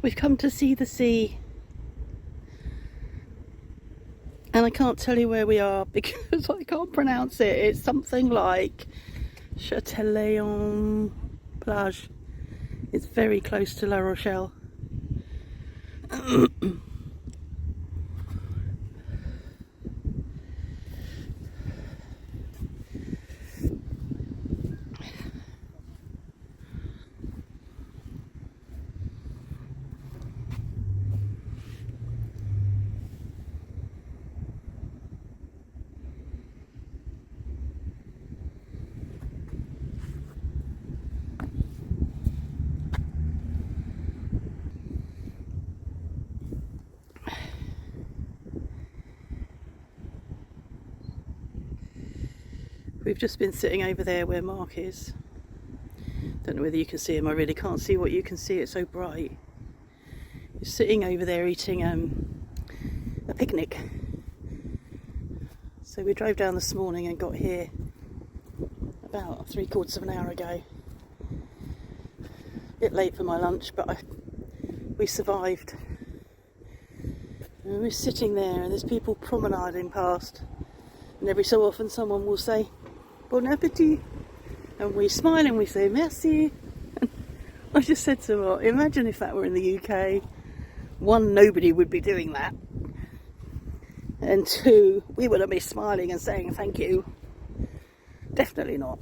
We've come to see the sea. And I can't tell you where we are because I can't pronounce it. It's something like Châtelaillon-Plage. It's very close to La Rochelle. We've just been sitting over there where Mark is. Don't know whether you can see him. I really can't see what you can see. It's so bright. He's sitting over there eating a picnic. So we drove down this morning and got here about 3/4 of an hour ago. A bit late for my lunch, but we survived. And we're sitting there and there's people promenading past. And every so often someone will say, "Bon appétit," and we smile and we say merci. And I just said to her, imagine if that were in the UK. One, nobody would be doing that, and two, we wouldn't be smiling and saying thank you. Definitely not.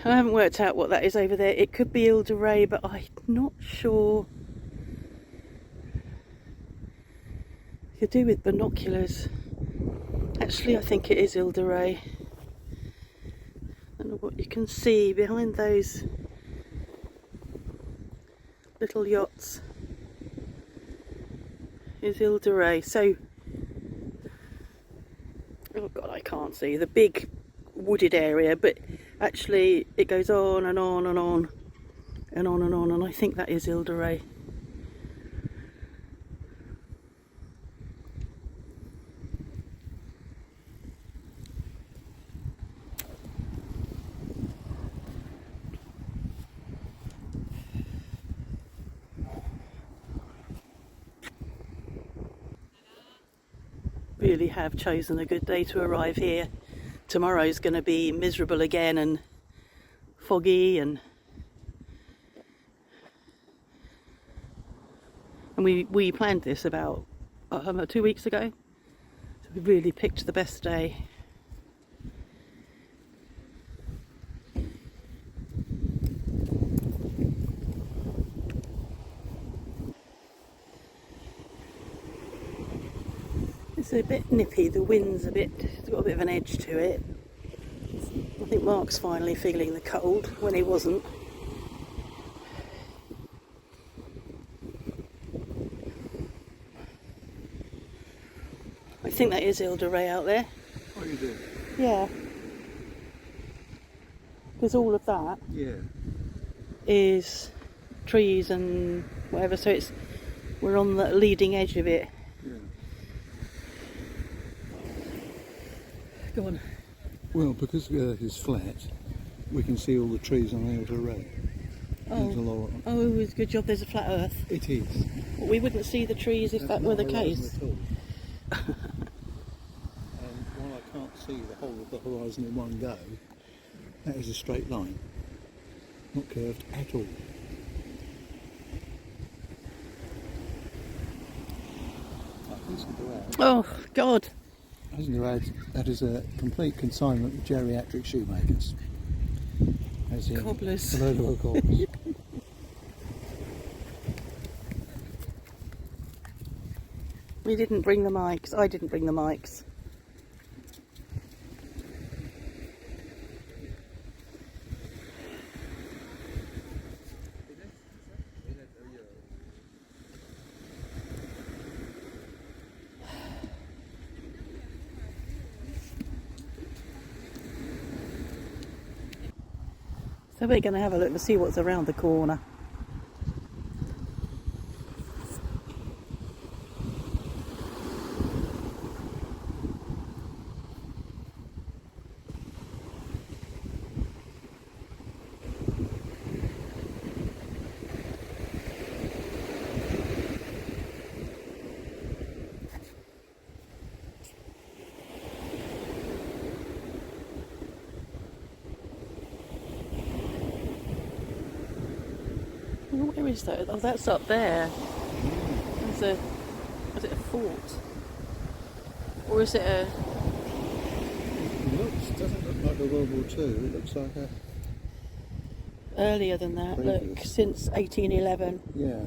I haven't worked out what that is over there. It could be Ile de Ré, but I'm not sure. Could do with binoculars. Actually, I think it is Ile de Ré. I don't know what you can see behind those little yachts. Is Ile de Ré. So, oh God, I can't see the big wooded area, but actually it goes on and on and on and on and on, and I think that is Ile de Ré. Really have chosen a good day to arrive here. Tomorrow's going to be miserable again and foggy, and we planned this about 2 weeks ago, so we really picked the best day. It's a bit nippy, the wind's it's got a bit of an edge to it. I think Mark's finally feeling the cold when he wasn't. I think that is Ile de Ré out there. Oh, you do? Yeah. Because all of that is trees and whatever, so we're on the leading edge of it. Yeah. Go on. Well, because it's flat, we can see all the trees on Ile de Ré. Oh, it's a good job there's a flat earth. It is. Well, we wouldn't see the trees if that were the case. At all. And while I can't see the whole of the horizon in one go, that is a straight line, not curved at all. Oh, God. That is a complete consignment of geriatric shoemakers. As in Cobblers. A load of cobblers. We didn't bring the mics. I didn't bring the mics. So we're going to have a look and see what's around the corner. Where is that? Oh, that's up there. Is it a fort? Or is it a... It doesn't look like the World War II, it looks like a... Earlier than that, Previous. look, since 1811. Yeah.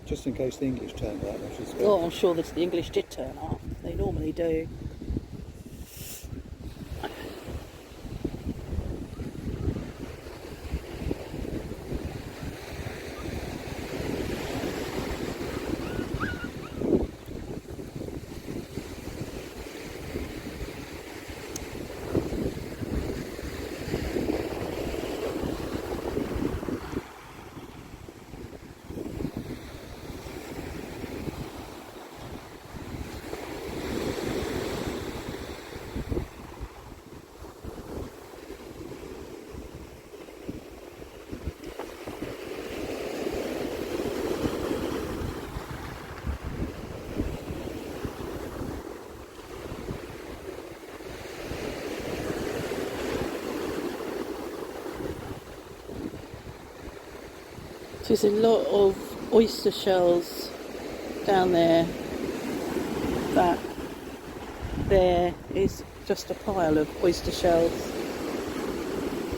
Just in case the English turned up, I should say. Oh, I'm sure that the English did turn up. They normally do. There's a lot of oyster shells down there. That there is just a pile of oyster shells.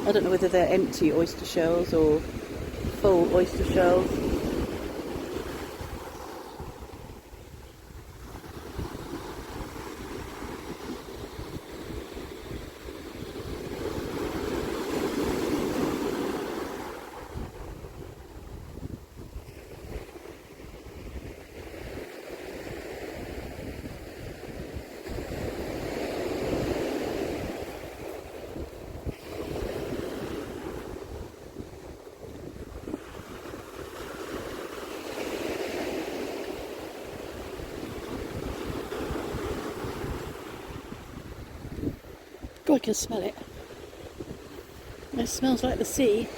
I don't know whether they're empty oyster shells or full oyster shells. God, I can smell it. It smells like the sea.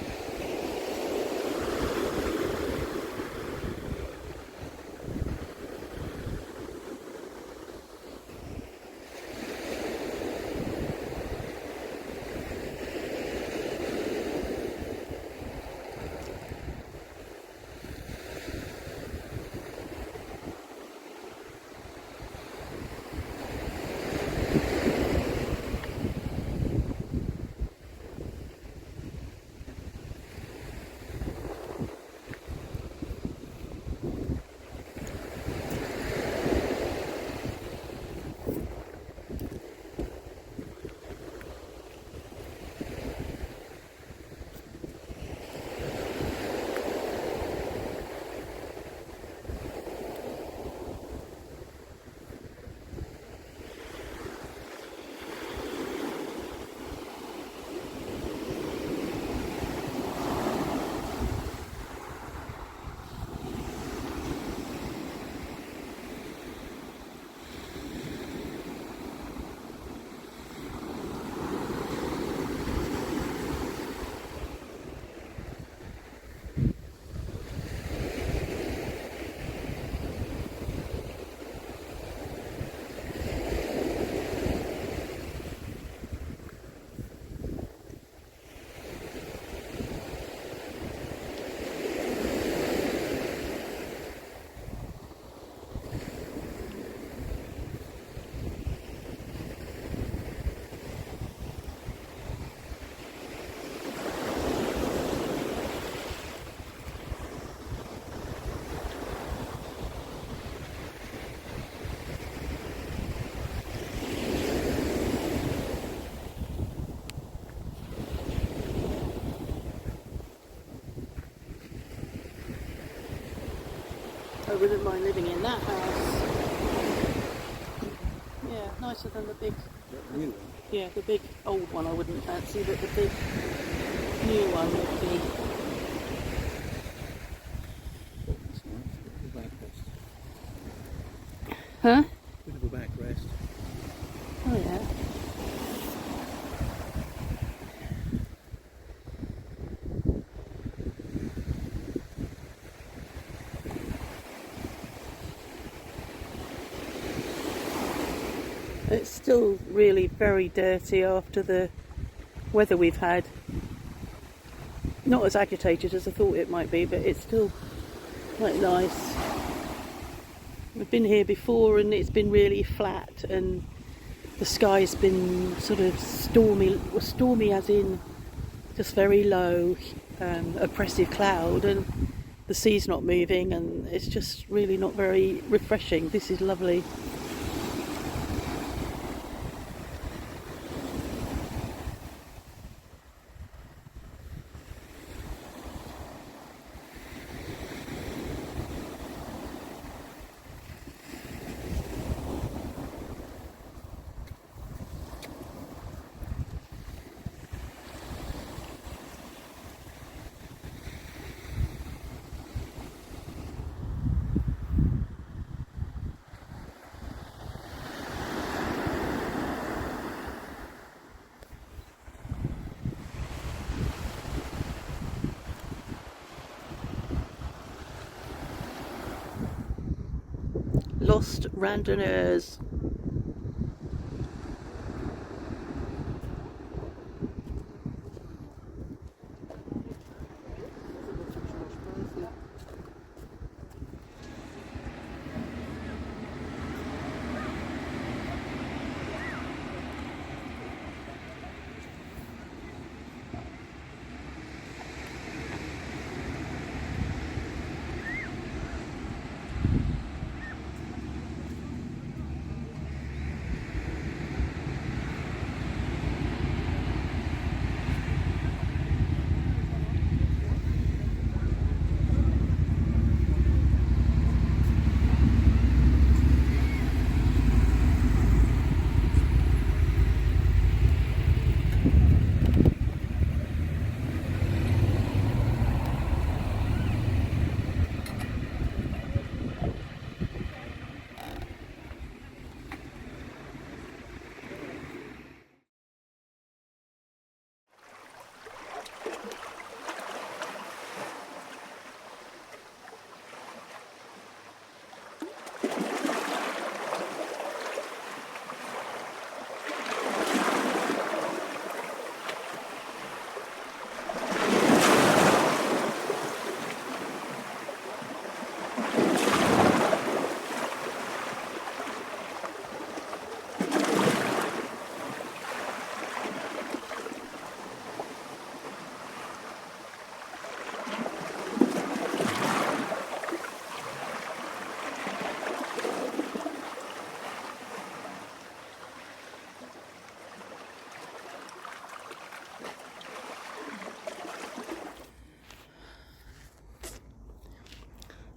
I wouldn't mind living in that house. Yeah, nicer than the big... New one? Yeah, the big old one I wouldn't fancy, but the big new one would be... That's nice. Bit of a backrest. Huh? Bit of a backrest. Oh yeah. It's still really very dirty after the weather we've had. Not as agitated as I thought it might be, but it's still quite nice. I've been here before and it's been really flat, and the sky's been sort of stormy as in just very low, oppressive cloud, and the sea's not moving, and it's just really not very refreshing. This is lovely. Lost randomers.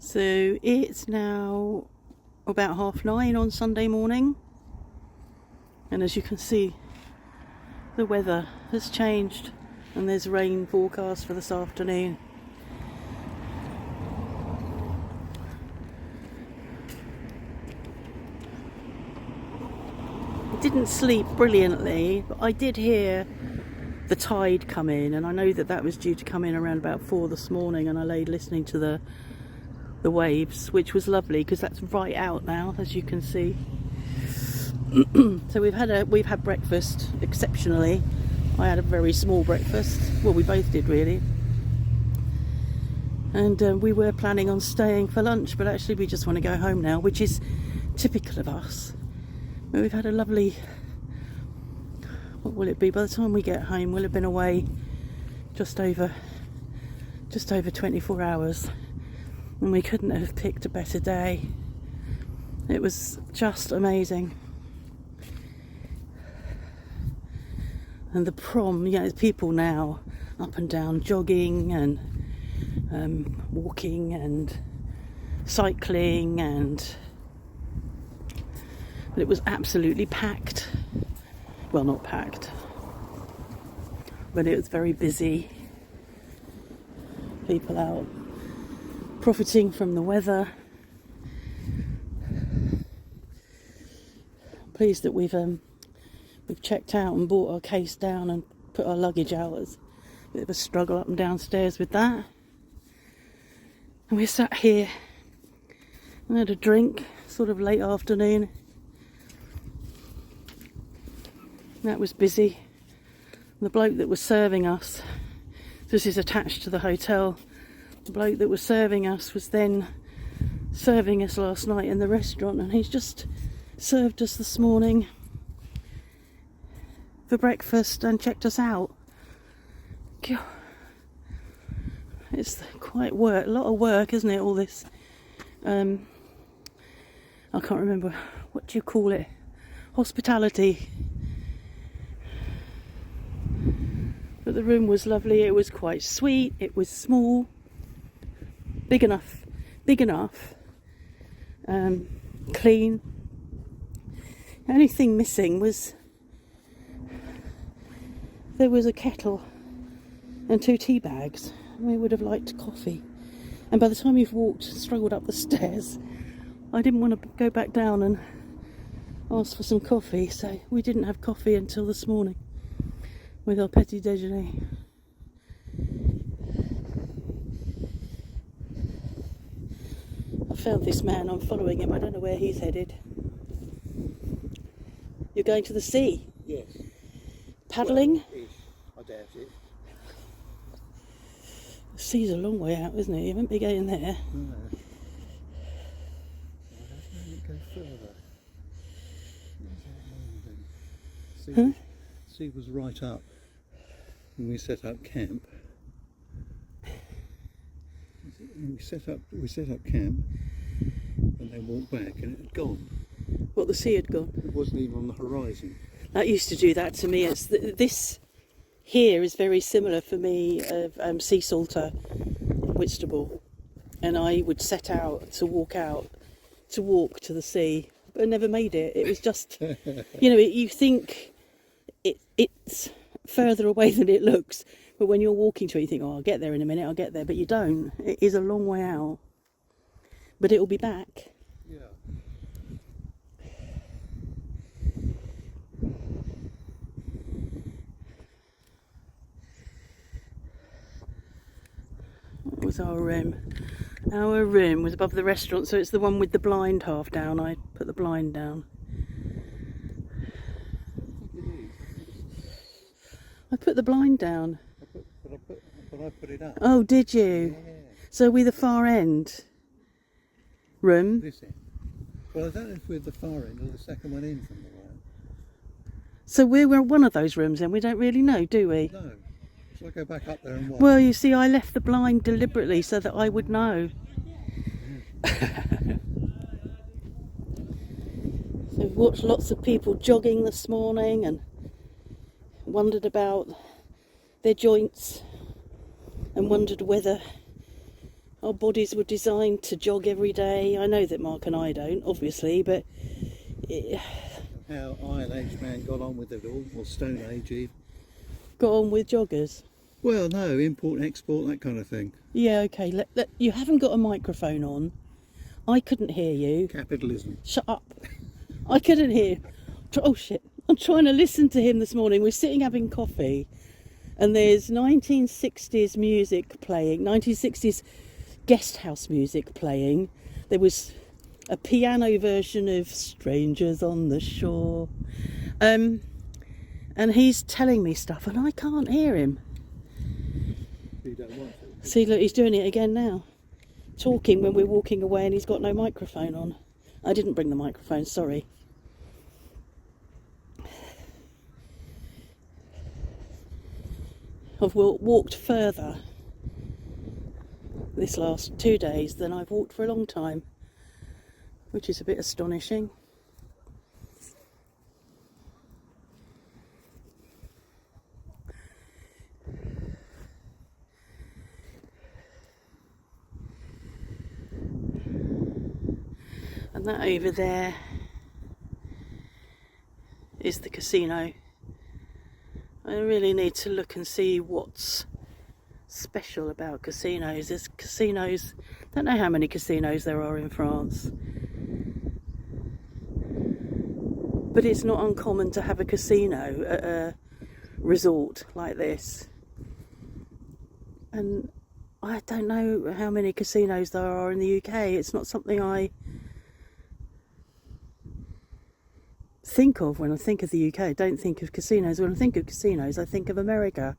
So it's now about 9:30 on Sunday morning, and as you can see, the weather has changed and there's rain forecast for this afternoon. I didn't sleep brilliantly, but I did hear the tide come in, and I know that that was due to come in around about 4 this morning, and I lay listening to the waves, which was lovely because that's right out now, as you can see. So we've had breakfast exceptionally. I had a very small breakfast. Well, we both did really. And we were planning on staying for lunch, but actually we just want to go home now, which is typical of us. But we've had a lovely, what will it be? By the time we get home, we'll have been away just over 24 hours. And we couldn't have picked a better day. It was just amazing. And the prom, you know, there's people now up and down jogging and walking and cycling, but it was absolutely packed. Well, not packed, but it was very busy. People out profiting from the weather. Pleased that we've checked out and brought our case down and put our luggage out. It's a bit of a struggle up and downstairs with that. And we sat here and had a drink, sort of late afternoon. That was busy. The bloke that was serving us This is attached to the hotel. The bloke that was serving us was then serving us last night in the restaurant, and he's just served us this morning for breakfast and checked us out. God. It's quite a lot of work, isn't it, all this? I can't remember, what do you call it? Hospitality. But the room was lovely, it was quite sweet, it was small, big enough, clean. The only thing missing was there was a kettle and 2 tea bags. We would have liked coffee. And by the time you've struggled up the stairs, I didn't want to go back down and ask for some coffee, so we didn't have coffee until this morning with our petit déjeuner. I found this man, I'm following him, I don't know where he's headed. You're going to the sea? Yes. Paddling? Well, I doubt it. The sea's a long way out, isn't it? You won't be going there. No. Why don't it go further? Huh? Sea was right up when we set up camp. We set up camp and then walked back, and it had gone. What, the sea had gone? It wasn't even on the horizon. That used to do that to me. It's this here is very similar for me of sea salter in Whitstable, and I would set out to walk to the sea, but I never made it. It was just, you know, you think it's further away than it looks, but when you're walking to it, you think, oh, I'll get there in a minute, I'll get there, but you don't. It is a long way out, but it'll be back. Yeah. That was our room. Our room was above the restaurant, so it's the one with the blind half down. I put the blind down. I put the blind down. But I put it up. Oh, did you? Yeah. So we're the far end room. This end. Well, I don't know if we're the far end or the second one in from the right. So we're one of those rooms, and we don't really know, do we? No. So I go back up there and watch. Well, you see, I left the blind deliberately so that I would know. So we've watched lots of people jogging this morning and wondered about their joints and wondered whether our bodies were designed to jog every day. I know that Mark and I don't, obviously, but how Iron Age man got on with it all, or Stone Age even. got on with joggers. Well, no, import, export, that kind of thing. Yeah, okay. You haven't got a microphone on. I couldn't hear you. Capitalism. Shut up. I couldn't hear. Oh shit. I'm trying to listen to him this morning. We're sitting having coffee and there's 1960s music playing, 1960s guest house music playing. There was a piano version of Strangers on the Shore. And he's telling me stuff and I can't hear him. You don't want to. See, look, he's doing it again now. Talking when we're walking away and he's got no microphone on. I didn't bring the microphone, sorry. I've walked further this last 2 days than I've walked for a long time, which is a bit astonishing. And that over there is the casino. I really need to look and see what's special about casinos. There's casinos, don't know how many casinos there are in France, but it's not uncommon to have a casino at a resort like this. And I don't know how many casinos there are in the UK. It's not something I think of when I think of the UK. I don't think of casinos. When I think of casinos, I think of America.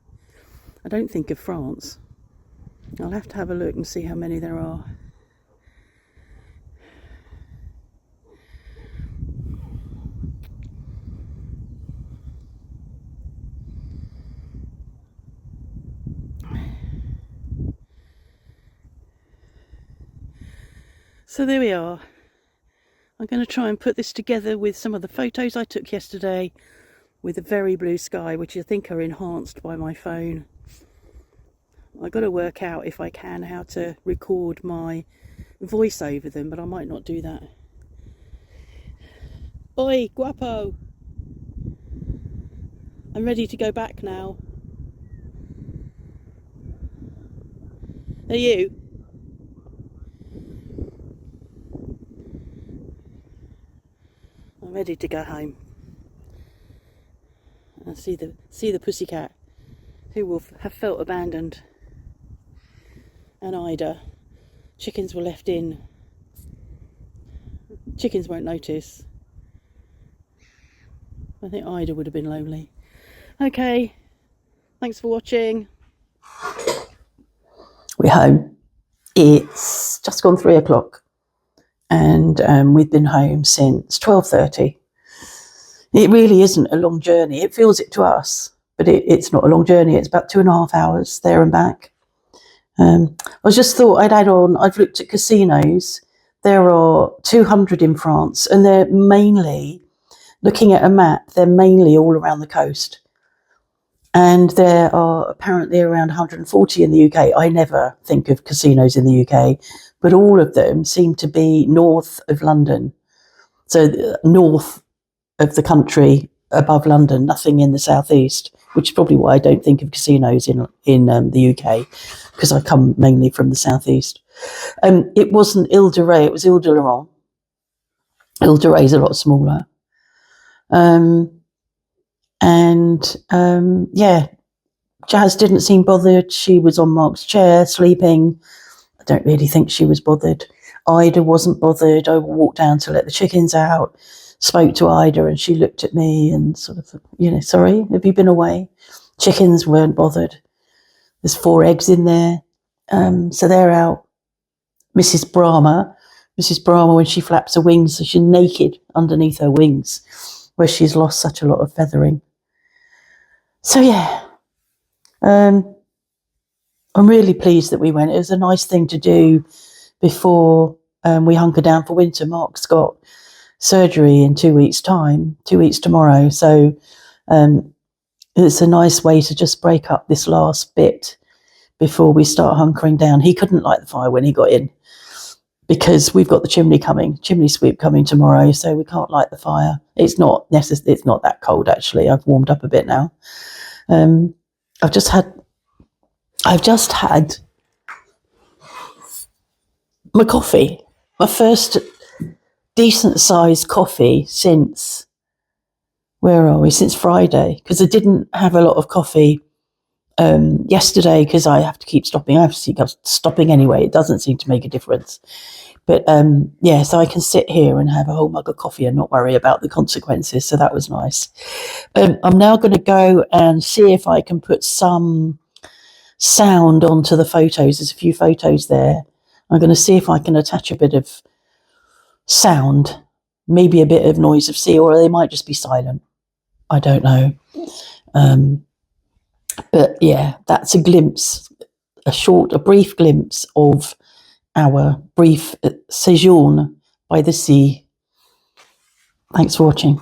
I don't think of France. I'll have to have a look and see how many there are. So there we are. I'm going to try and put this together with some of the photos I took yesterday with a very blue sky, which I think are enhanced by my phone. I've got to work out, if I can, how to record my voice over them, but I might not do that. Oi, guapo! I'm ready to go back now. Are you? I'm ready to go home. And see the pussycat, who will have felt abandoned. And Ida. Chickens were left in. Chickens won't notice. I think Ida would have been lonely. Okay, thanks for watching. We're home. It's just gone 3 o'clock. And we've been home since 12:30. It really isn't a long journey. It feels it to us, but it's not a long journey. It's about 2.5 hours there and back. I just thought I'd add on, I've looked at casinos. There are 200 in France, and they're mainly, looking at a map, they're mainly all around the coast. And there are apparently around 140 in the UK. I never think of casinos in the UK, but all of them seem to be north of London. So north of the country, above London, nothing in the southeast, which is probably why I don't think of casinos in the UK, because I come mainly from the southeast. It wasn't Ile de Ré, it was Ile de Laurent. Ile de Ré is a lot smaller. Yeah, Jazz didn't seem bothered. She was on Mark's chair, sleeping. I don't really think she was bothered. Ida wasn't bothered. I walked down to let the chickens out, spoke to Ida, and she looked at me and sort of, sorry, have you been away? Chickens weren't bothered. There's 4 eggs in there. So they're out. Mrs. Brahma, when she flaps her wings, so she's naked underneath her wings, where she's lost such a lot of feathering. So yeah, I'm really pleased that we went. It was a nice thing to do before we hunker down for winter. Mark's got surgery in 2 weeks' time, 2 weeks tomorrow. So it's a nice way to just break up this last bit before we start hunkering down. He couldn't light the fire when he got in because we've got the chimney sweep coming tomorrow, so we can't light the fire. It's not that cold actually. I've warmed up a bit now. I've just had my coffee, my first decent sized coffee since, where are we, since Friday, because I didn't have a lot of coffee yesterday because I have to keep stopping. I have to keep stopping anyway. It doesn't seem to make a difference. But yeah, so I can sit here and have a whole mug of coffee and not worry about the consequences. So that was nice. I'm now going to go and see if I can put some sound onto the photos. There's a few photos there. I'm going to see if I can attach a bit of sound, maybe a bit of noise of sea, or they might just be silent. I don't know. But yeah, that's a glimpse, a brief glimpse of our brief séjourn by the sea. Thanks for watching.